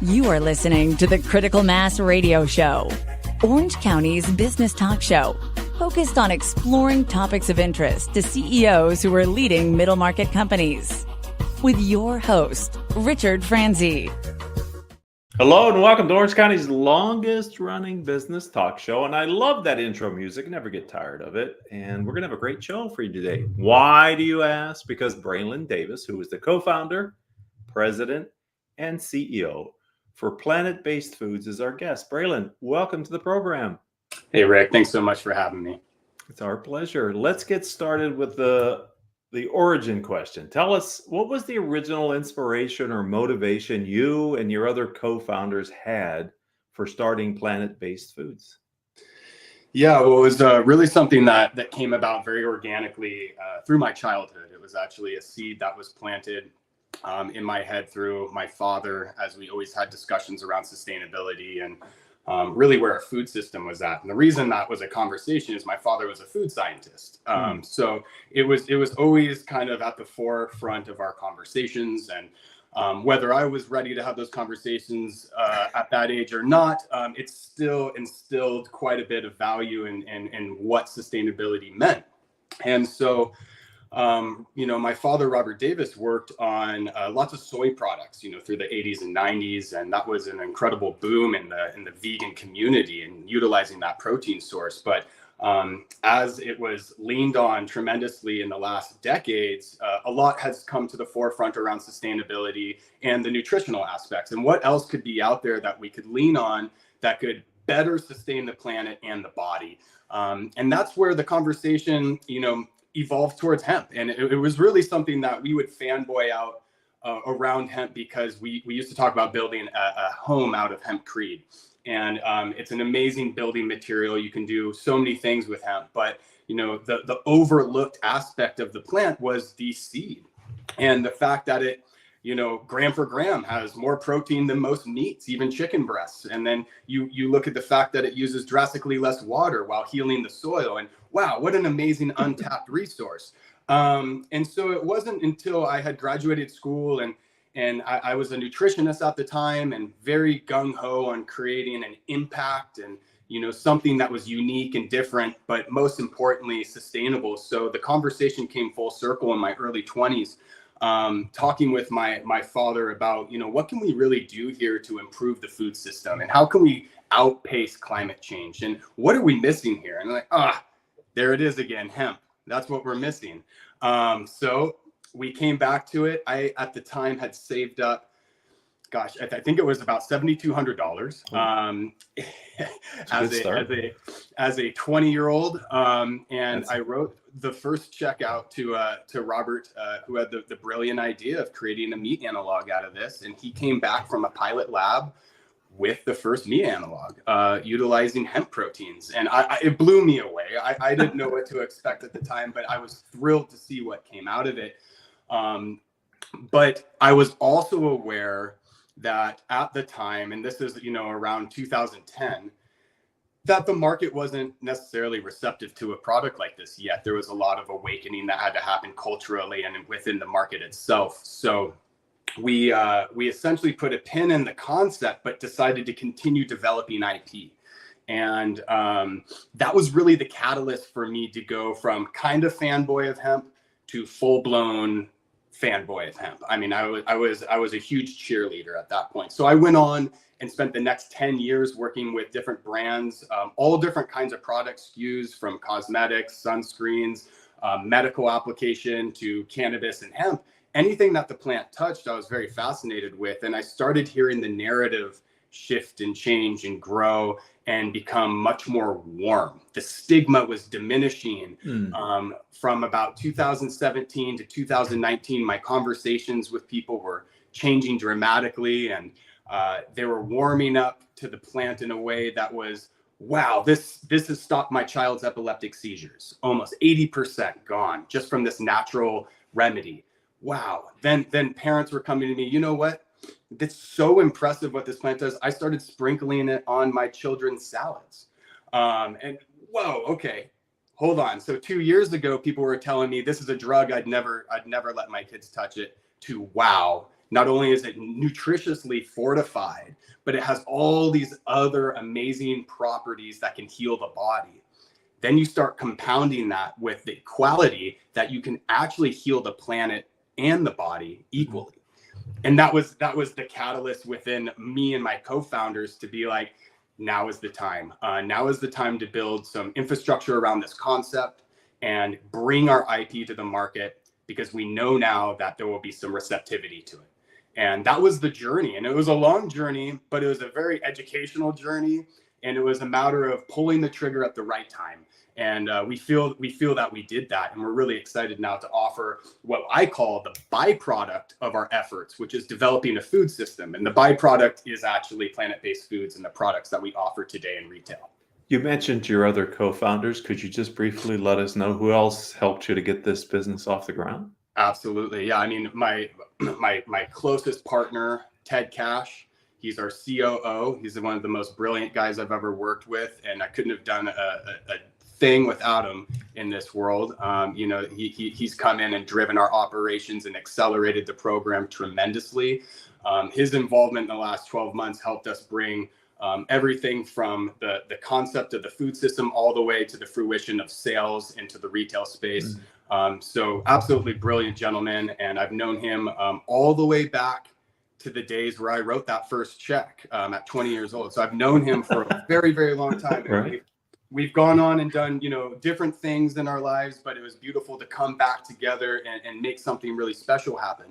You are listening to the Critical Mass Radio Show, Orange County's business talk show, focused on exploring topics of interest to CEOs who are leading middle market companies. With your host, Richard Franzi. Hello and welcome to Orange County's longest running business talk show. And I love that intro music, never get tired of it. And we're going to have a great show for you today. Why do you ask? Because Braelyn Davis, who is the co-founder, president, and CEO for Planet-Based Foods, is our guest. Braelyn, welcome to the program. Hey, Rick. Thanks so much for having me. It's our pleasure. Let's get started with the origin question. Tell us, what was the original inspiration or motivation you and your other co-founders had for starting Planet-Based Foods? Yeah, well, it was really something that came about very organically through my childhood. It was actually a seed that was planted in my head through my father, as we always had discussions around sustainability and really where our food system was at. And the reason that was a conversation is my father was a food scientist. So it was always kind of at the forefront of our conversations. And whether I was ready to have those conversations at that age or not, it still instilled quite a bit of value in what sustainability meant. And so my father, Robert Davis, worked on lots of soy products, through the 80s and 90s. And that was an incredible boom in the vegan community and utilizing that protein source. But as it was leaned on tremendously in the last decades, a lot has come to the forefront around sustainability and the nutritional aspects. And what else could be out there that we could lean on that could better sustain the planet and the body? And that's where the conversation, evolved towards hemp. And it was really something that we would fanboy out around hemp, because we used to talk about building a home out of hempcrete. And it's an amazing building material. You can do so many things with hemp, but the overlooked aspect of the plant was the seed, and the fact that it, gram for gram has more protein than most meats, even chicken breasts. And then you look at the fact that it uses drastically less water while healing the soil. And wow, what an amazing untapped resource. And so it wasn't until I had graduated school and I was a nutritionist at the time and very gung-ho on creating an impact and, something that was unique and different, but most importantly, sustainable. So the conversation came full circle in my early 20s, talking with my father about, what can we really do here to improve the food system? And how can we outpace climate change? And what are we missing here? And I'm like, there it is again, hemp. That's what we're missing. So we came back to it. I, at the time, had saved up, I think it was about $7,200 as a 20-year-old. I wrote the first check out to Robert, who had the brilliant idea of creating a meat analog out of this. And he came back from a pilot lab with the first meat analog, utilizing hemp proteins. And it blew me away. I didn't know what to expect at the time, but I was thrilled to see what came out of it. But I was also aware that at the time, and this is, around 2010, that the market wasn't necessarily receptive to a product like this yet. There was a lot of awakening that had to happen culturally and within the market itself. So we essentially put a pin in the concept, but decided to continue developing IP. And that was really the catalyst for me to go from kind of fanboy of hemp to full-blown fanboy of hemp. I mean, I was a huge cheerleader at that point. So I went on and spent the next 10 years working with different brands, all different kinds of product SKUs, from cosmetics, sunscreens, medical application, to cannabis and hemp. Anything that the plant touched, I was very fascinated with. And I started hearing the narrative shift and change and grow and become much more warm. The stigma was diminishing. From about 2017 to 2019, my conversations with people were changing dramatically, and they were warming up to the plant in a way that was, wow, this has stopped my child's epileptic seizures. Almost 80% gone just from this natural remedy. Wow. Then parents were coming to me, you know what? It's so impressive what this plant does. I started sprinkling it on my children's salads. And whoa, okay, hold on. So 2 years ago, people were telling me this is a drug. I'd never let my kids touch it, to wow, not only is it nutritiously fortified, but it has all these other amazing properties that can heal the body. Then you start compounding that with the quality that you can actually heal the planet and the body equally. And that was the catalyst within me and my co-founders to be like, now is the time. Now is the time to build some infrastructure around this concept and bring our IP to the market, because we know now that there will be some receptivity to it. And that was the journey. And it was a long journey, but it was a very educational journey. And it was a matter of pulling the trigger at the right time. And we feel that we did that. And we're really excited now to offer what I call the byproduct of our efforts, which is developing a food system. And the byproduct is actually plant-based foods and the products that we offer today in retail. You mentioned your other co-founders. Could you just briefly let us know who else helped you to get this business off the ground? Absolutely. Yeah. I mean, my closest partner, Ted Cash, he's our COO. He's one of the most brilliant guys I've ever worked with. And I couldn't have done a thing without him in this world. He's come in and driven our operations and accelerated the program tremendously. His involvement in the last 12 months helped us bring everything from the concept of the food system all the way to the fruition of sales into the retail space. So absolutely brilliant gentleman. And I've known him all the way back to the days where I wrote that first check at 20 years old. So I've known him for a very, very long time. Right. We've gone on and done, different things in our lives, but it was beautiful to come back together and make something really special happen.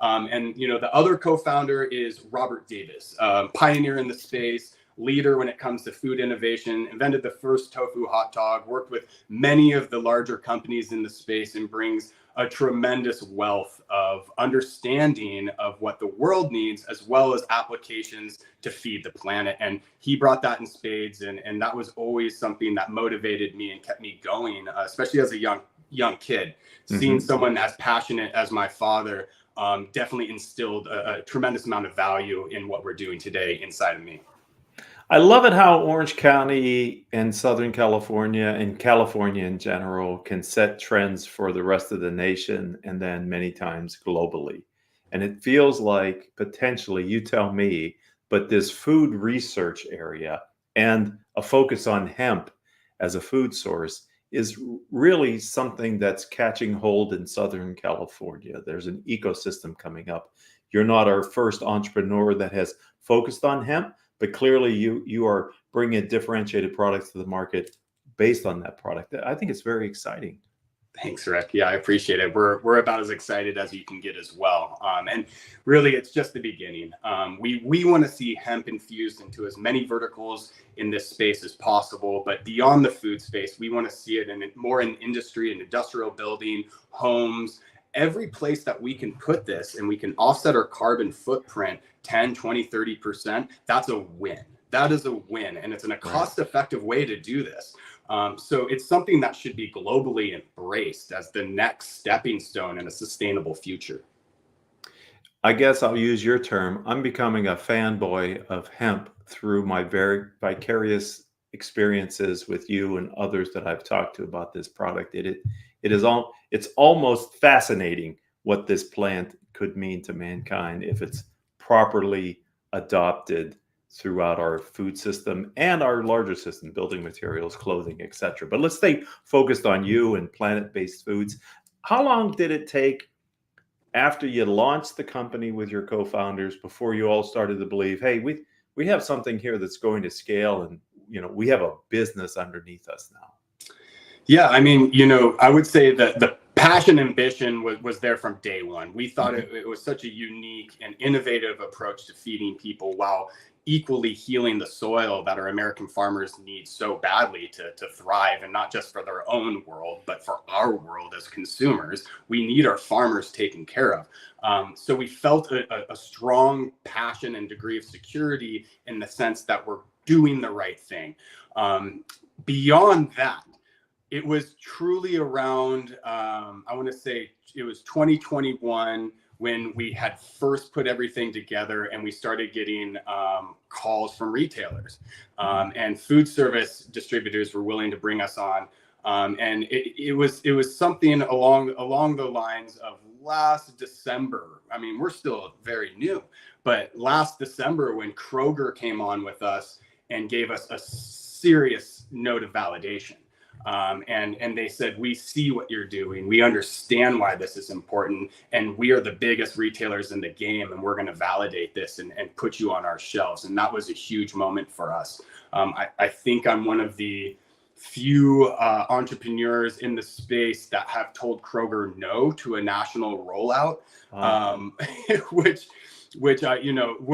The other co-founder is Robert Davis, pioneer in the space, leader when it comes to food innovation, invented the first tofu hot dog, worked with many of the larger companies in the space, and brings a tremendous wealth of understanding of what the world needs, as well as applications to feed the planet. And he brought that in spades. And that was always something that motivated me and kept me going, especially as a young kid. Seeing someone as passionate as my father definitely instilled a tremendous amount of value in what we're doing today inside of me. I love it how Orange County and Southern California and California in general can set trends for the rest of the nation and then many times globally. And it feels like potentially, you tell me, but this food research area and a focus on hemp as a food source is really something that's catching hold in Southern California. There's an ecosystem coming up. You're not our first entrepreneur that has focused on hemp, but clearly you are bringing differentiated products to the market based on that product. I think it's very exciting. Thanks, Rick. Yeah, I appreciate it. We're about as excited as you can get as well. And really, it's just the beginning. We want to see hemp infused into as many verticals in this space as possible. But beyond the food space, we want to see it more in industry and industrial building, homes, every place that we can put this and we can offset our carbon footprint 10, 20, 30%. That's a win. That is a win. And it's a cost-effective way to do this. So it's something that should be globally embraced as the next stepping stone in a sustainable future. I guess I'll use your term. I'm becoming a fanboy of hemp through my very vicarious experiences with you and others that I've talked to about this product. It's almost fascinating what this plant could mean to mankind if it's properly adopted throughout our food system and our larger system, building materials, clothing, etc. But let's stay focused on you and plant-based foods. How long did it take after you launched the company with your co-founders before you all started to believe, hey, we have something here that's going to scale, and we have a business underneath us now? Yeah, I mean, I would say that the passion and ambition was there from day one. We thought it was such a unique and innovative approach to feeding people while equally healing the soil that our American farmers need so badly to thrive, and not just for their own world, but for our world as consumers. We need our farmers taken care of. So we felt a strong passion and degree of security in the sense that we're doing the right thing. Beyond that, it was truly around, I want to say it was 2021 when we had first put everything together and we started getting calls from retailers and food service distributors were willing to bring us on And it was something along the lines of last December. I mean, we're still very new, but last December when Kroger came on with us and gave us a serious note of validation. And they said, we see what you're doing. We understand why this is important. And we are the biggest retailers in the game. And we're going to validate this and put you on our shelves. And that was a huge moment for us. I think I'm one of the few entrepreneurs in the space that have told Kroger no to a national rollout, which would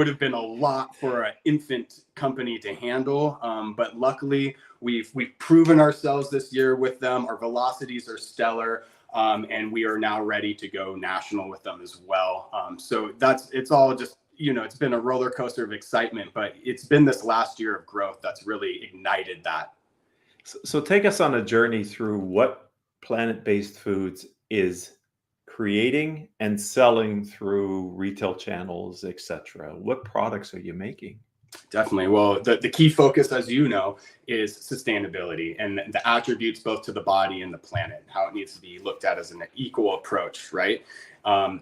have been a lot for an infant company to handle. But luckily, we've proven ourselves this year with them. Our velocities are stellar, and we are now ready to go national with them as well. So it's all just, it's been a roller coaster of excitement, but it's been this last year of growth that's really ignited that. So take us on a journey through what plant-based foods is creating and selling through retail channels, etc. What products are you making? Definitely. Well, the key focus, as you know, is sustainability and the attributes both to the body and the planet, how it needs to be looked at as an equal approach, right?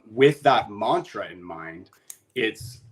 With that mantra in mind, it's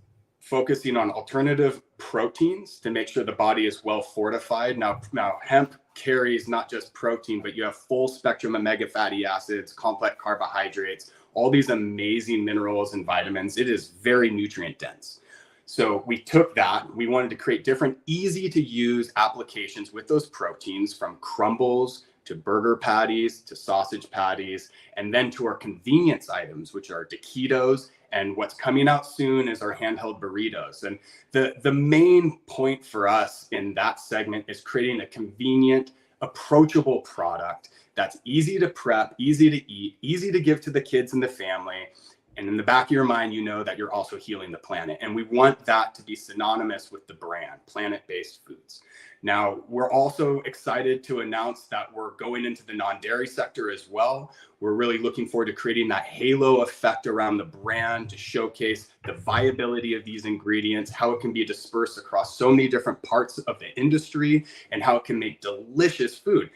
focusing on alternative proteins to make sure the body is well fortified. Now hemp carries not just protein, but you have full spectrum omega fatty acids, complex carbohydrates, all these amazing minerals and vitamins. It is very nutrient dense. So we took that, we wanted to create different easy to use applications with those proteins, from crumbles to burger patties to sausage patties, and then to our convenience items, which are taquitos. And what's coming out soon is our handheld burritos. And the main point for us in that segment is creating a convenient, approachable product that's easy to prep, easy to eat, easy to give to the kids and the family. And in the back of your mind, you know that you're also healing the planet. And we want that to be synonymous with the brand, plant-based foods. Now, we're also excited to announce that we're going into the non-dairy sector as well. We're really looking forward to creating that halo effect around the brand to showcase the viability of these ingredients, how it can be dispersed across so many different parts of the industry, and how it can make delicious food.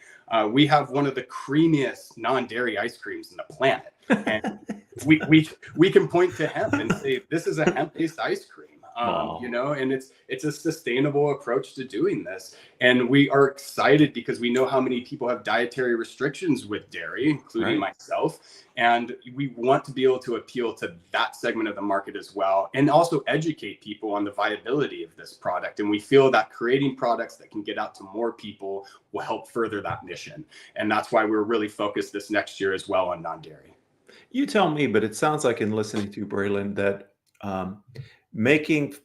We have one of the creamiest non-dairy ice creams in the planet. And we can point to hemp and say, this is a hemp-based ice cream. And it's a sustainable approach to doing this. And we are excited because we know how many people have dietary restrictions with dairy, including myself. And we want to be able to appeal to that segment of the market as well, and also educate people on the viability of this product. And we feel that creating products that can get out to more people will help further that mission. And that's why we're really focused this next year as well on non-dairy. You tell me, but it sounds like in listening to Braelyn that making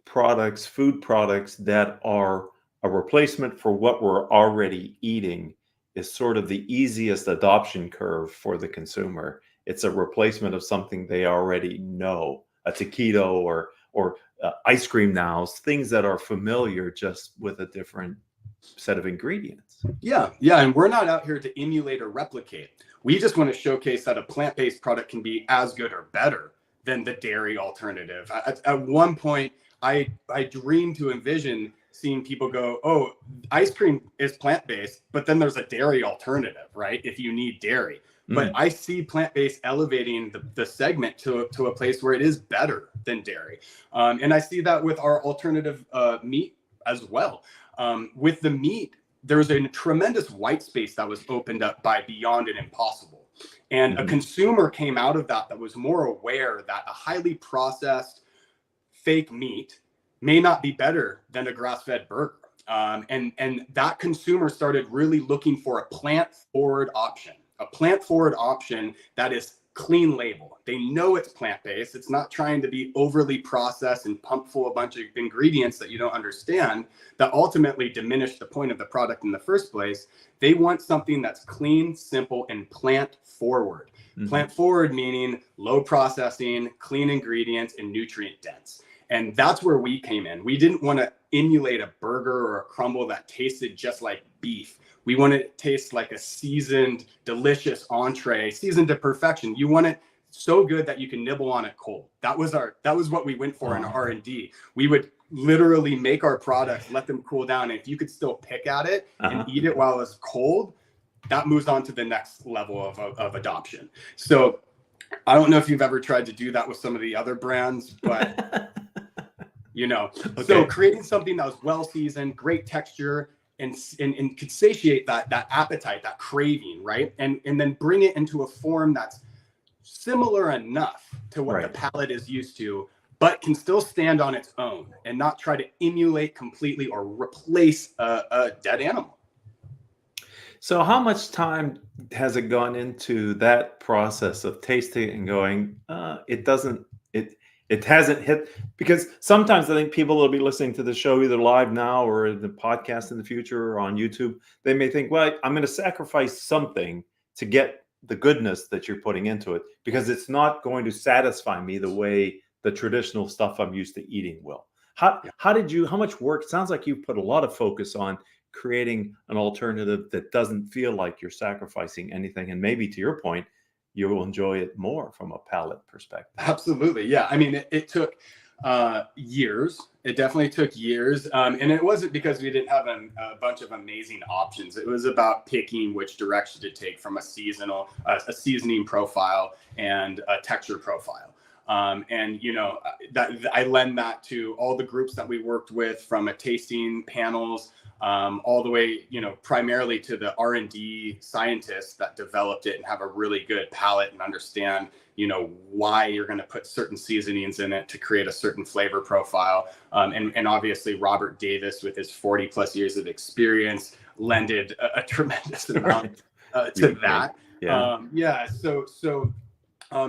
products, food products that are a replacement for what we're already eating is sort of the easiest adoption curve for the consumer. It's a replacement of something they already know, a taquito or ice cream now, things that are familiar, just with a different set of ingredients. Yeah. And we're not out here to emulate or replicate. We just want to showcase that a plant-based product can be as good or better than the dairy alternative. At one point, I dreamed to envision seeing people go, oh, ice cream is plant-based, but then there's a dairy alternative, right? If you need dairy. But I see plant-based elevating the segment to a place where it is better than dairy. And I see that with our alternative meat as well. With the meat, there's a tremendous white space that was opened up by Beyond and Impossible. And a consumer came out of that was more aware that a highly processed fake meat may not be better than a grass-fed burger. And that consumer started really looking for a plant-forward option that is clean label. They know it's plant-based. It's not trying to be overly processed and pumped full of a bunch of ingredients that you don't understand that ultimately diminish the point of the product in the first place. They want something that's clean, simple, and plant-forward. Plant-forward meaning low processing, clean ingredients, and nutrient dense. And that's where we came in. We didn't want to emulate a burger or a crumble that tasted just like beef. We want it to taste like a seasoned, delicious entree, seasoned to perfection. You want it so good that you can nibble on it cold. That was what we went for in R&D. We would literally make our products, let them cool down. And if you could still pick at it and eat it while it was cold, that moves on to the next level of adoption. So I don't know if you've ever tried to do that with some of the other brands, but okay. So creating something that was well seasoned, great texture, and could satiate that appetite, that craving, right? And then bring it into a form that's similar enough to what the palate is used to, but can still stand on its own and not try to emulate completely or replace a dead animal. So how much time has it gone into that process of tasting and going, it hasn't hit? Because sometimes I think people will be listening to the show either live now or the podcast in the future or on YouTube. They may think, well, I'm going to sacrifice something to get the goodness that you're putting into it because it's not going to satisfy me the way the traditional stuff I'm used to eating will. How much work? It sounds like you put a lot of focus on creating an alternative that doesn't feel like you're sacrificing anything. And maybe to your point, you will enjoy it more from a palate perspective. Absolutely. Yeah. I mean, it took years. It definitely took years. And it wasn't because we didn't have a bunch of amazing options. It was about picking which direction to take from a seasoning profile and a texture profile. That I lend that to all the groups that we worked with, from a tasting panels, all the way, primarily to the R&D scientists that developed it and have a really good palate and understand, why you're going to put certain seasonings in it to create a certain flavor profile. And obviously Robert Davis, with his 40 plus years of experience, lended a tremendous amount to that. Yeah. So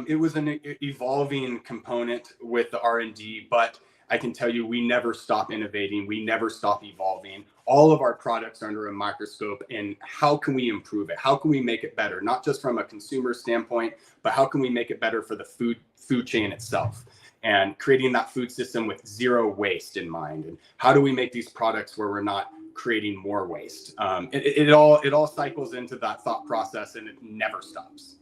it was an evolving component with the R&D, but I can tell you, we never stop innovating. We never stop evolving. All of our products are under a microscope, and how can we improve it? How can we make it better? Not just from a consumer standpoint, but how can we make it better for the food chain itself? And creating that food system with zero waste in mind. And how do we make these products where we're not creating more waste? It all cycles into that thought process, and it never stops.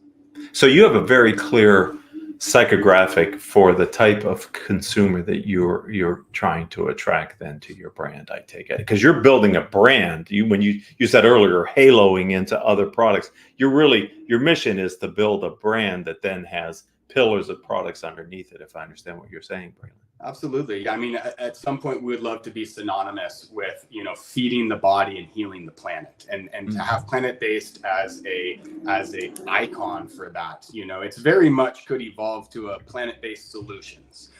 So you have a very clear psychographic for the type of consumer that you're trying to attract then to your brand, I take it, because you're building a brand. When you said earlier, haloing into other products, your mission is to build a brand that then has pillars of products underneath it, if I understand what you're saying, Braelyn. Absolutely. I mean, at some point we would love to be synonymous with, feeding the body and healing the planet, and to have plant-based as a icon for that. It's very much could evolve to a plant-based solutions,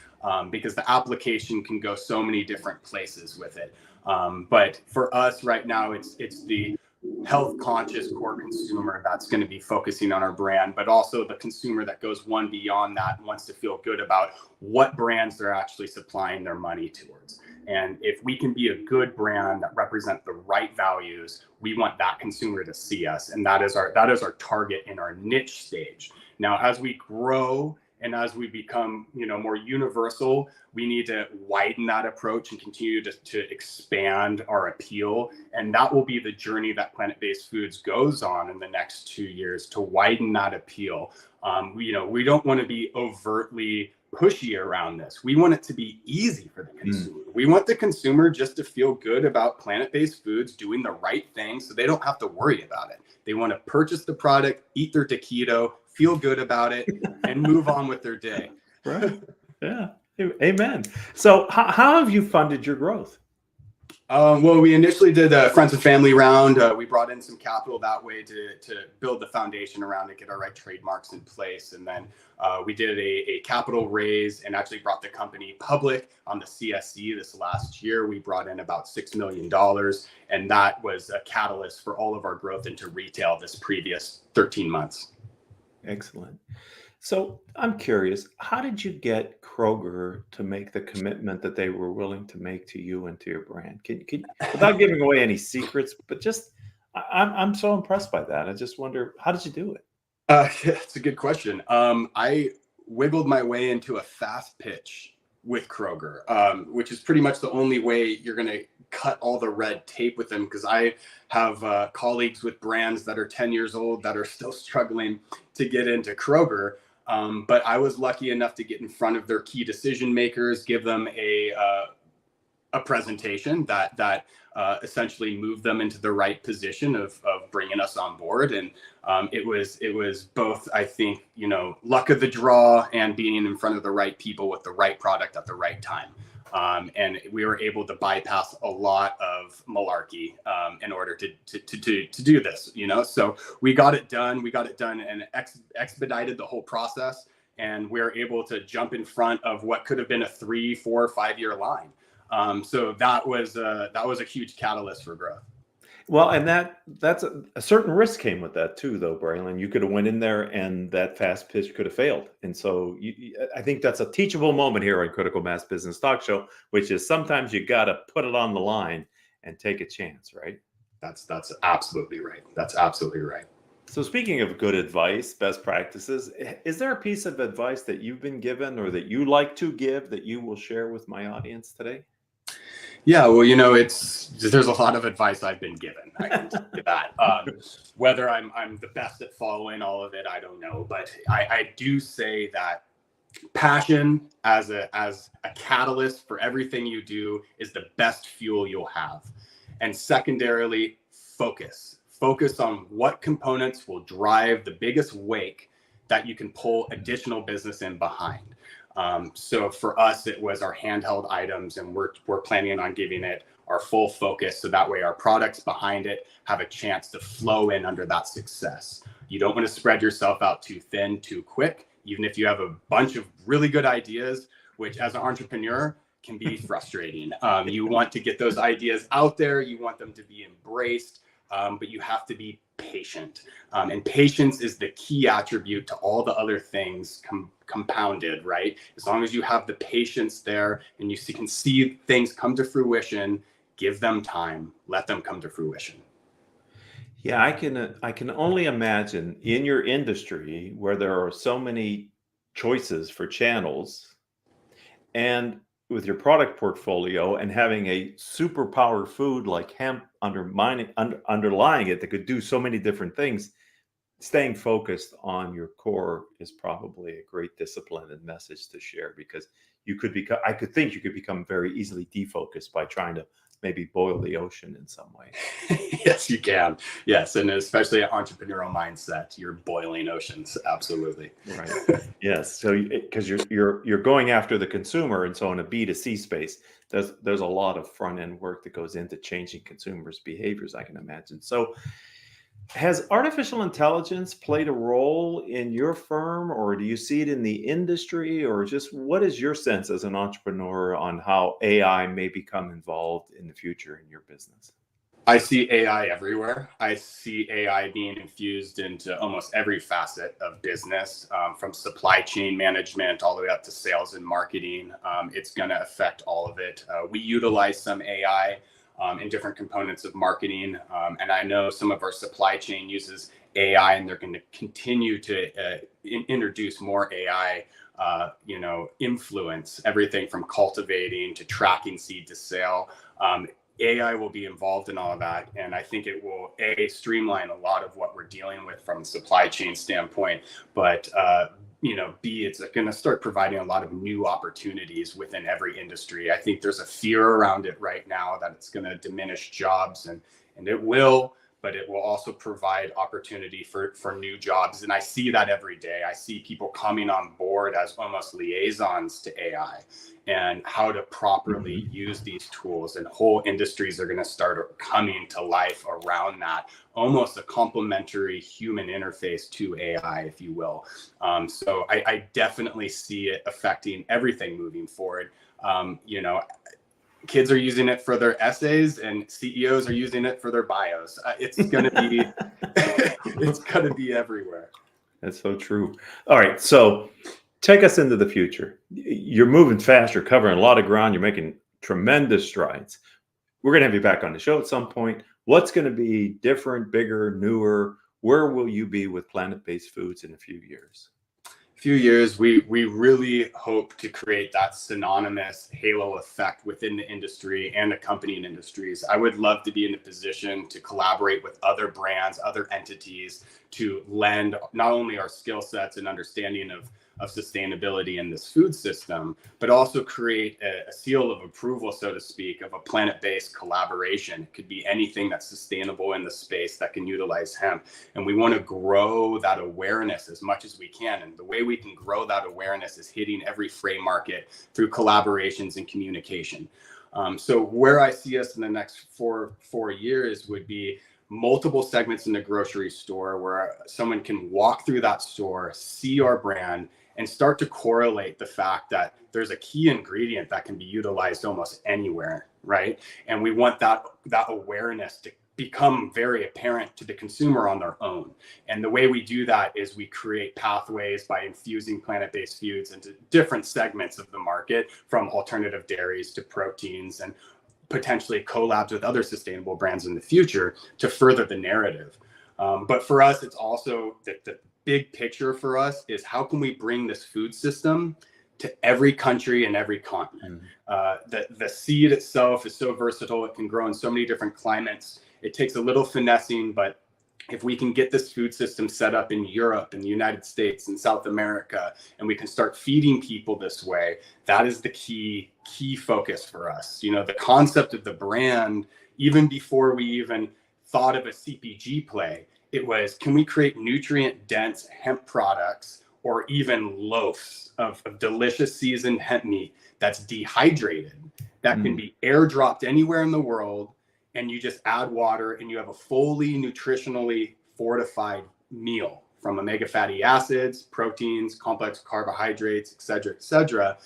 because the application can go so many different places with it. But for us right now, it's the health conscious core consumer that's going to be focusing on our brand, but also the consumer that goes one beyond that and wants to feel good about what brands they're actually supplying their money towards. And if we can be a good brand that represent the right values, we want that consumer to see us. And that is our target in our niche stage. Now, as we grow and as we become, more universal, we need to widen that approach and continue to expand our appeal. And that will be the journey that plant-based foods goes on in the next 2 years, to widen that appeal. We don't want to be overtly pushy around this. We want it to be easy for the consumer. We want the consumer just to feel good about plant-based foods doing the right thing, so they don't have to worry about it. They want to purchase the product, eat their taquito, feel good about it, and move on with their day. Right. Yeah. Amen. So how have you funded your growth? Well, we initially did a friends and family round. We brought in some capital that way to build the foundation around it, get our right trademarks in place. And then we did a capital raise and actually brought the company public on the CSE this last year. We brought in about $6 million, and that was a catalyst for all of our growth into retail this previous 13 months. Excellent. So I'm curious, how did you get Kroger to make the commitment that they were willing to make to you and to your brand? Can without giving away any secrets, but just I'm so impressed by that. I just wonder, how did you do it? It's a good question. I wiggled my way into a fast pitch with Kroger, which is pretty much the only way you're going to cut all the red tape with them, because I have colleagues with brands that are 10 years old that are still struggling to get into Kroger. But I was lucky enough to get in front of their key decision makers, give them a a presentation that essentially moved them into the right position of bringing us on board. And it was both, I think, luck of the draw and being in front of the right people with the right product at the right time. And we were able to bypass a lot of malarkey in order to do this, So we got it done. We got it done and expedited the whole process. And we were able to jump in front of what could have been a 3, 4, 5 year line. So that was a huge catalyst for growth. Well, and that's a certain risk came with that too, though, Braelyn. You could have went in there and that fast pitch could have failed. And so I think that's a teachable moment here on Critical Mass Business Talk Show, which is sometimes you got to put it on the line and take a chance, right? That's absolutely right. That's absolutely right. So speaking of good advice, best practices, is there a piece of advice that you've been given or that you like to give that you will share with my audience today? Yeah, well, there's a lot of advice I've been given. I can tell you that. Whether I'm the best at following all of it, I don't know. But I do say that passion as a catalyst for everything you do is the best fuel you'll have. And secondarily, focus. Focus on what components will drive the biggest wake that you can pull additional business in behind. So for us, it was our handheld items, and we're planning on giving it our full focus. So that way our products behind it have a chance to flow in under that success. You don't want to spread yourself out too thin, too quick, even if you have a bunch of really good ideas, which as an entrepreneur can be frustrating. You want to get those ideas out there. You want them to be embraced, but you have to be patient. And patience is the key attribute to all the other things compounded, right? As long as you have the patience there and you can see things come to fruition, give them time, let them come to fruition. Yeah, I can only imagine in your industry where there are so many choices for channels and with your product portfolio and having a superpower food like hemp underlying it that could do so many different things, staying focused on your core is probably a great discipline and message to share, because I could think you could become very easily defocused by trying to maybe boil the ocean in some way. Yes, you can. Yes, and especially an entrepreneurial mindset, you're boiling oceans. Absolutely. Right. Yes. So because you're going after the consumer, and so in a B2C space, there's a lot of front end work that goes into changing consumers' behaviors, I can imagine. So has artificial intelligence played a role in your firm, or do you see it in the industry, or just what is your sense as an entrepreneur on how AI may become involved in the future in your business? I see AI everywhere. I see AI being infused into almost every facet of business, from supply chain management all the way up to sales and marketing. It's going to affect all of it. We utilize some AI in different components of marketing. And I know some of our supply chain uses AI, and they're going to continue to introduce more AI, influence, everything from cultivating to tracking seed to sale. AI will be involved in all of that. And I think it will, streamline a lot of what we're dealing with from a supply chain standpoint, but B, it's going to start providing a lot of new opportunities within every industry. I think there's a fear around it right now that it's going to diminish jobs, and it will, but it will also provide opportunity for new jobs. And I see that every day. I see people coming on board as almost liaisons to AI and how to properly use these tools, and whole industries are going to start coming to life around that, almost a complementary human interface to AI, if you will. So I definitely see it affecting everything moving forward. Kids are using it for their essays, and CEOs are using it for their bios. It's going to be, it's going to be everywhere. That's so true. All right. So take us into the future. You're moving fast. You're covering a lot of ground. You're making tremendous strides. We're going to have you back on the show at some point. What's going to be different, bigger, newer? Where will you be with plant-based foods in a few years? Few years, we really hope to create that synonymous halo effect within the industry and accompanying industries. I would love to be in a position to collaborate with other brands, other entities, to lend not only our skill sets and understanding of of sustainability in this food system, but also create a seal of approval, so to speak, of a plant-based collaboration. It could be anything that's sustainable in the space that can utilize hemp. And we want to grow that awareness as much as we can. And the way we can grow that awareness is hitting every fray market through collaborations and communication. So where I see us in the next four years would be multiple segments in the grocery store where someone can walk through that store, see our brand, and start to correlate the fact that there's a key ingredient that can be utilized almost anywhere, right? And we want that awareness to become very apparent to the consumer on their own. And the way we do that is we create pathways by infusing plant-based foods into different segments of the market, from alternative dairies to proteins, and potentially collabs with other sustainable brands in the future to further the narrative. But for us, it's also the big picture for us is how can we bring this food system to every country and every continent. The seed itself is so versatile. It can grow in so many different climates. It takes a little finessing, but if we can get this food system set up in Europe, in the United States, and South America, and we can start feeding people this way, that is the key focus for us. You know, the concept of the brand, even before we even thought of a CPG play, it was, can we create nutrient-dense hemp products or even loaves of delicious seasoned hemp meat that's dehydrated, that can be airdropped anywhere in the world, and you just add water and you have a fully nutritionally fortified meal from omega fatty acids, proteins, complex carbohydrates, et cetera,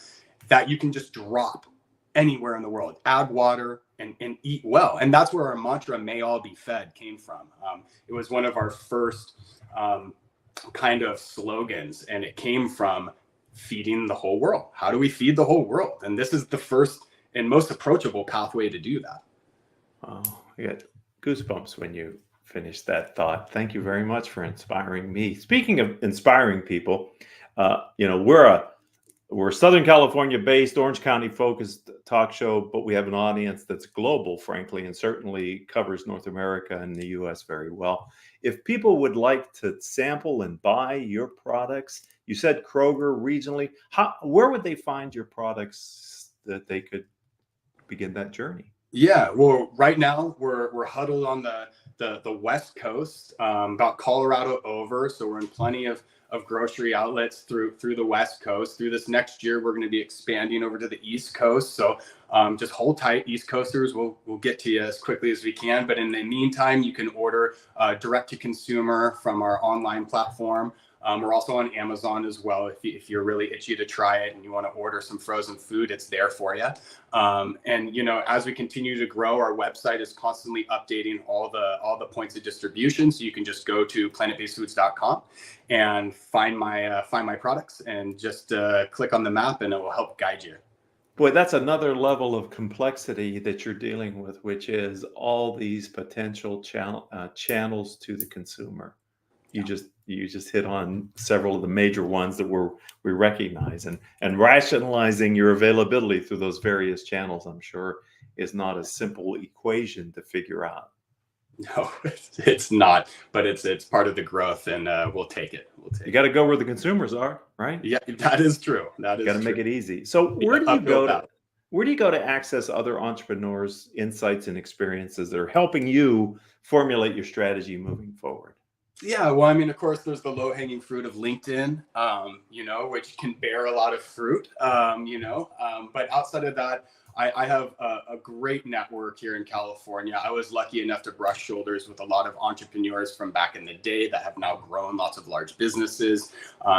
that you can just drop anywhere in the world, add water and eat well. And that's where our mantra, "May all be fed," came from. It was one of our first kind of slogans, and it came from feeding the whole world. How do we feed the whole world? And this is the first and most approachable pathway to do that. Oh, I get goosebumps when you finish that thought. Thank you very much for inspiring me. Speaking of inspiring people, we're a Southern California based, Orange County focused talk show, but we have an audience that's global, frankly, and certainly covers North America and the US very well. If people would like to sample and buy your products, you said Kroger regionally, where would they find your products that they could begin that journey? Yeah, well, right now we're huddled on the West Coast, about Colorado over. So we're in plenty of grocery outlets through the West Coast. Through this next year, we're going to be expanding over to the East Coast. So just hold tight, East Coasters. We'll get to you as quickly as we can. But in the meantime, you can order direct to consumer from our online platform. We're also on Amazon as well. If you're really itchy to try it and you want to order some frozen food, it's there for you. And as we continue to grow, our website is constantly updating all the points of distribution. So you can just go to planetbasedfoods.com and find my products and just click on the map, and it will help guide you. Boy, that's another level of complexity that you're dealing with, which is all these potential channels to the consumer. You just hit on several of the major ones that we recognize, and rationalizing your availability through those various channels, I'm sure, is not a simple equation to figure out. No, it's not, but it's part of the growth, and we'll take it. You got to go where the consumers are, right? Yeah, that is true. That is. Got to make it easy. So where do you go to access other entrepreneurs' insights and experiences that are helping you formulate your strategy moving forward? Yeah, well, I mean, of course, there's the low-hanging fruit of LinkedIn, which can bear a lot of fruit, but outside of that, I have a great network here in California. I was lucky enough to brush shoulders with a lot of entrepreneurs from back in the day that have now grown lots of large businesses.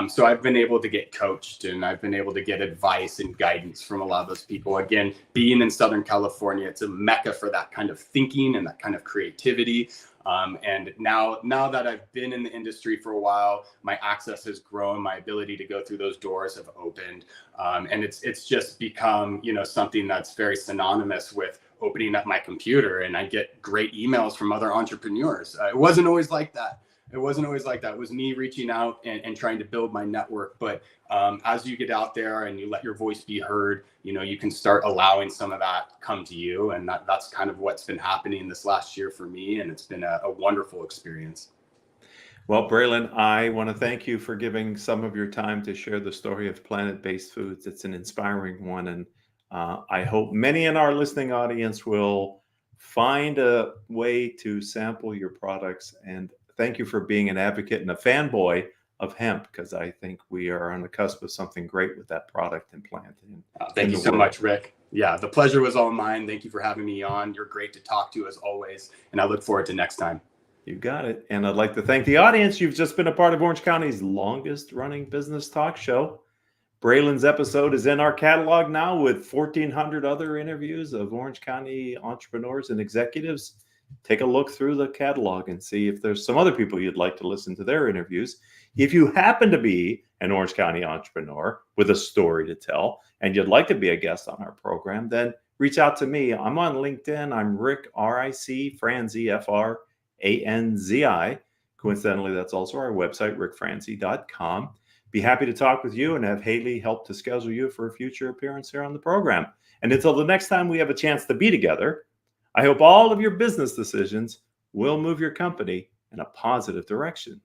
So I've been able to get coached, and I've been able to get advice and guidance from a lot of those people. Again, being in Southern California, it's a mecca for that kind of thinking and that kind of creativity. And now that I've been in the industry for a while, my access has grown, my ability to go through those doors have opened. And it's just become, something that's very synonymous with opening up my computer, and I get great emails from other entrepreneurs. It wasn't always like that. It was me reaching out and trying to build my network. But as you get out there and you let your voice be heard, you can start allowing some of that come to you. And that's kind of what's been happening this last year for me. And it's been a wonderful experience. Well, Braelyn, I want to thank you for giving some of your time to share the story of plant-based foods. It's an inspiring one, and I hope many in our listening audience will find a way to sample your products. And thank you for being an advocate and a fanboy of hemp, because I think we are on the cusp of something great with that product and plant. Thank you so much, Rick. Yeah, the pleasure was all mine. Thank you for having me on. You're great to talk to as always, and I look forward to next time. You got it. And I'd like to thank the audience. You've just been a part of Orange County's longest running business talk show. Braelyn's episode is in our catalog now with 1,400 other interviews of Orange County entrepreneurs and executives. Take a look through the catalog and see if there's some other people you'd like to listen to their interviews. If you happen to be an Orange County entrepreneur with a story to tell and you'd like to be a guest on our program, then reach out to me. I'm on LinkedIn. I'm Rick, R-I-C, Franzi, F-R-A-N-Z-I. Coincidentally, that's also our website, rickfranzi.com. Be happy to talk with you and have Haley help to schedule you for a future appearance here on the program. And until the next time we have a chance to be together, I hope all of your business decisions will move your company in a positive direction.